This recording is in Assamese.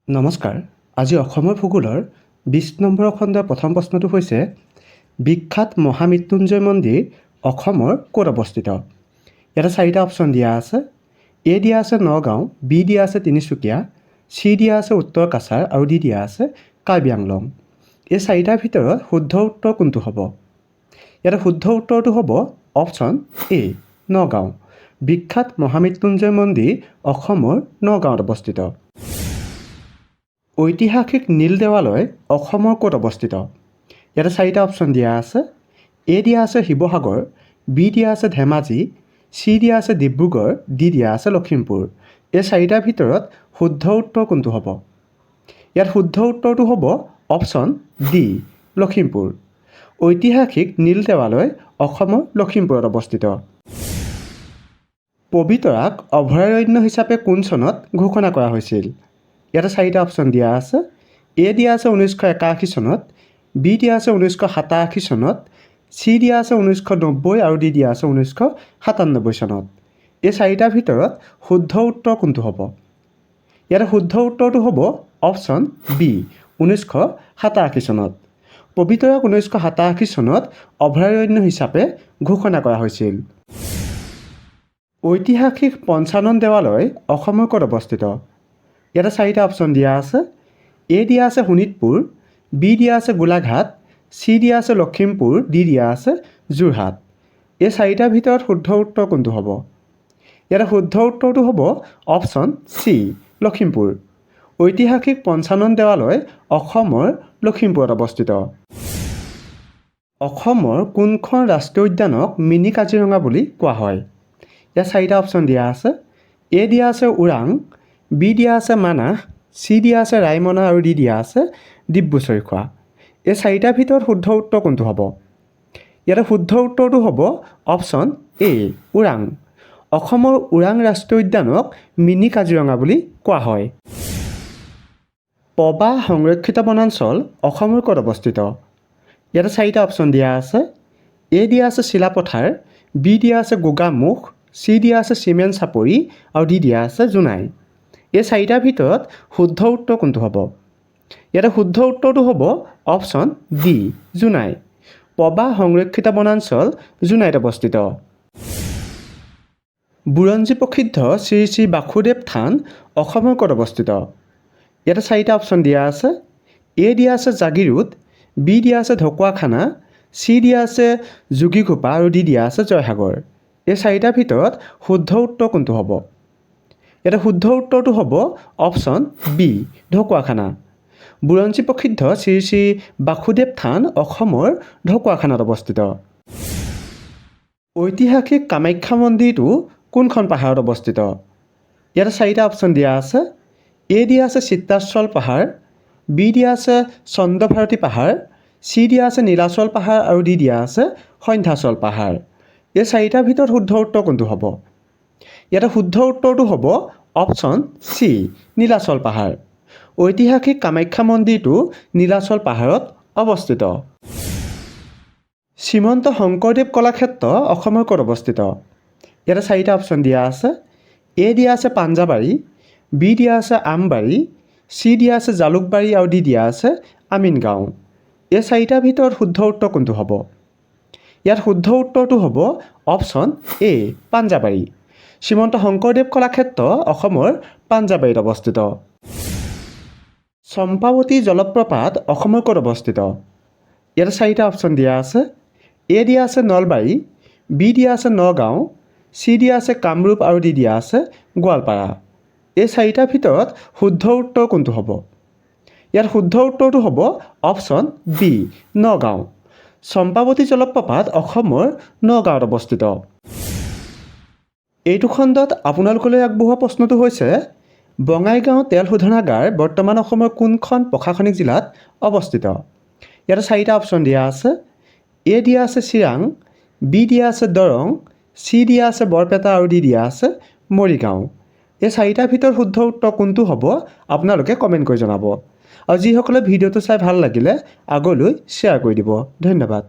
নমস্কাৰ। আজি অসমৰ ভূগোলৰ ২০ নম্বৰ খণ্ডৰ প্ৰথম প্ৰশ্নটো হৈছে বিখ্যাত মহামৃত্যুঞ্জয় মন্দিৰ অসমৰ ক'ত অৱস্থিত? ইয়াতে 4টা অপশ্যন দিয়া আছে। এ দিয়া আছে নগাঁও, বি দিয়া আছে তিনিচুকীয়া, চি দিয়া আছে উত্তৰ কাছাৰ আৰু ডি দিয়া আছে কাৰ্বি আংলং। এই 4টাৰ ভিতৰত শুদ্ধ উত্তৰ কোনটো হ'ব? ইয়াতে শুদ্ধ উত্তৰটো হ'ব অপশ্যন এ নগাঁও। বিখ্যাত মহামৃত্যুঞ্জয় মন্দিৰ অসমৰ নগাঁৱত অৱস্থিত। ঐতিহাসিক নীল দেৱালয় অসমৰ ক'ত অৱস্থিত? ইয়াতে 4টা অপশ্যন দিয়া আছে। এ দিয়া আছে শিৱসাগৰ, বি দিয়া আছে ধেমাজি, চি দিয়া আছে ডিব্ৰুগড়, ডি দিয়া আছে লখিমপুৰ। এই 4টাৰ ভিতৰত শুদ্ধ উত্তৰ কোনটো হ'ব? ইয়াত শুদ্ধ উত্তৰটো হ'ব অপশ্যন ডি লখিমপুৰ। ঐতিহাসিক নীল দেৱালয় অসমৰ লখিমপুৰত অৱস্থিত। পবিতৰাক অভয়াৰণ্য হিচাপে কোন চনত ঘোষণা কৰা হৈছিল? ইয়াতে 4টা অপশ্যন দিয়া আছে। এ দিয়া আছে 1981 চনত, বি দিয়া আছে 1987 চনত, চি দিয়া আছে 1990 আৰু ডি দিয়া আছে 1997 চনত। এই 4টাৰ ভিতৰত শুদ্ধ উত্তৰ কোনটো হ'ব? ইয়াতে শুদ্ধ উত্তৰটো হ'ব অপশ্যন বি 1987 চনত। পবিতৰাক 1987 চনত অভয়াৰণ্য হিচাপে ঘোষণা কৰা হৈছিল। ঐতিহাসিক পঞ্চানন দেৱালয় অসমৰ ক'ত অৱস্থিত? ইয়াতে 4টা অপশ্যন দিয়া আছে। এ দিয়া আছে শোণিতপুৰ, বি দিয়া আছে গোলাঘাট, চি দিয়া আছে লখিমপুৰ, ডি দিয়া আছে যোৰহাট। এই 4টাৰ ভিতৰত শুদ্ধ উত্তৰ কোনটো হ'ব? ইয়াতে শুদ্ধ উত্তৰটো হ'ব অপশ্যন চি লখিমপুৰ। ঐতিহাসিক পঞ্চানন দেৱালয় অসমৰ লখিমপুৰত অৱস্থিত। অসমৰ কোনখন ৰাষ্ট্ৰীয় উদ্যানক মিনি কাজিৰঙা বুলি কোৱা হয়? ইয়াত 4টা অপশ্যন দিয়া আছে। এ দিয়া আছে ওৰাং, বি দিয়া আছে মানাহ, চি দিয়া আছে ৰায়মনা আৰু ডি দিয়া আছে ডিব্ৰু-চৈখোৱা। এই 4টাৰ ভিতৰত শুদ্ধ উত্তৰ কোনটো হ'ব? ইয়াতে শুদ্ধ উত্তৰটো হ'ব অপশ্যন এ ওৰাং। অসমৰ ওৰাং ৰাষ্ট্ৰীয় উদ্যানক মিনি কাজিৰঙা বুলি কোৱা হয়। পবা সংৰক্ষিত বনাঞ্চল অসমৰ ক'ত অৱস্থিত? ইয়াতে 4টা অপশ্যন দিয়া আছে। এ দিয়া আছে চিলাপথাৰ, বি দিয়া আছে গোগামুখ, চি দিয়া আছে চিমেণ্ট চাপৰি আৰু ডি দিয়া আছে জোনাই। এই 4টাৰ ভিতৰত শুদ্ধ উত্তৰ কোনটো হ'ব? ইয়াতে শুদ্ধ উত্তৰটো হ'ব অপশ্যন ডি জোনাই। পবা সংৰক্ষিত বনাঞ্চল জোনাইত অৱস্থিত। বুৰঞ্জী প্ৰসিদ্ধ শ্ৰী শ্ৰী বাসুদেৱ থান অসমৰ ক'ত অৱস্থিত? ইয়াতে 4টা অপশ্যন দিয়া আছে। এ দিয়া আছে জাগিৰোড, বি দিয়া আছে ঢকুৱাখানা, চি দিয়া আছে যোগীঘোপা আৰু ডি দিয়া আছে জয়সাগৰ। এই 4টাৰ ভিতৰত শুদ্ধ উত্তৰ কোনটো হ'ব? ইয়াতে শুদ্ধ উত্তৰটো হ'ব অপশ্যন বি ঢকুৱাখানা। বুৰঞ্জী প্ৰসিদ্ধ শ্ৰী শ্ৰী বাসুদেৱ থান অসমৰ ঢকুৱাখানাত অৱস্থিত। ঐতিহাসিক কামাখ্যা মন্দিৰটো কোনখন পাহাৰত অৱস্থিত? ইয়াতে 4টা অপশ্যন দিয়া আছে। এ দিয়া আছে চিত্ৰাচল পাহাৰ, বি দিয়া আছে চন্দ্ৰভাৰতী পাহাৰ, চি দিয়া আছে নীলাচল পাহাৰ আৰু ডি দিয়া আছে সন্ধ্যাচল পাহাৰ। এই 4টাৰ ভিতৰত শুদ্ধ উত্তৰ কোনটো হ'ব? ইয়াতে শুদ্ধ উত্তৰটো হ'ব অপশ্যন চি নীলাচল পাহাৰ। ঐতিহাসিক কামাখ্যা মন্দিৰটো নীলাচল পাহাৰত অৱস্থিত। শ্ৰীমন্ত শংকৰদেৱ কলাক্ষেত্ৰ অসমৰ ক'ত অৱস্থিত? ইয়াতে 4টা অপশ্যন দিয়া আছে। এ দিয়া আছে পাঞ্জাবাৰী, বি দিয়া আছে আমবাৰী, চি দিয়া আছে জালুকবাৰী আৰু ডি দিয়া আছে আমিনগাঁও। এই 4টাৰ ভিতৰত শুদ্ধ উত্তৰ কোনটো হ'ব? ইয়াত শুদ্ধ উত্তৰটো হ'ব অপশ্যন এ পাঞ্জাবাৰী। শ্ৰীমন্ত শংকৰদেৱ কলাক্ষেত্ৰ অসমৰ পাঞ্জাবাৰীত অৱস্থিত। চম্পাৱতী জলপ্ৰপাত অসমৰ ক'ত অৱস্থিত? ইয়াতে 4টা অপশ্যন দিয়া আছে। এ দিয়া আছে নলবাৰী, বি দিয়া আছে নগাঁও, চি দিয়া আছে কামৰূপ আৰু ডি দিয়া আছে গোৱালপাৰা। এই 4টাৰ ভিতৰত শুদ্ধ উত্তৰ কোনটো হ'ব? ইয়াত শুদ্ধ উত্তৰটো হ'ব অপশ্যন বি নগাঁও। চম্পাৱতী জলপ্ৰপাত অসমৰ নগাঁৱত অৱস্থিত। এইটো খণ্ডত আপোনালোকলৈ আগবঢ়োৱা প্ৰশ্নটো হৈছে বঙাইগাঁও তেল শোধনাগাৰ বৰ্তমান অসমৰ কোনখন প্ৰশাসনিক জিলাত অৱস্থিত? ইয়াতে 4টা অপশ্যন দিয়া আছে। এ দিয়া আছে চিৰাং, বি দিয়া আছে দৰং, চি দিয়া আছে বৰপেটা আৰু ডি দিয়া আছে মৰিগাঁও। এই 4টাৰ ভিতৰত শুদ্ধ উত্তৰ কোনটো হ'ব আপোনালোকে কমেণ্ট কৰি জনাব। আৰু যিসকলে ভিডিঅ'টো চাই ভাল লাগিলে আগলৈ শ্বেয়াৰ কৰি দিব। ধন্যবাদ।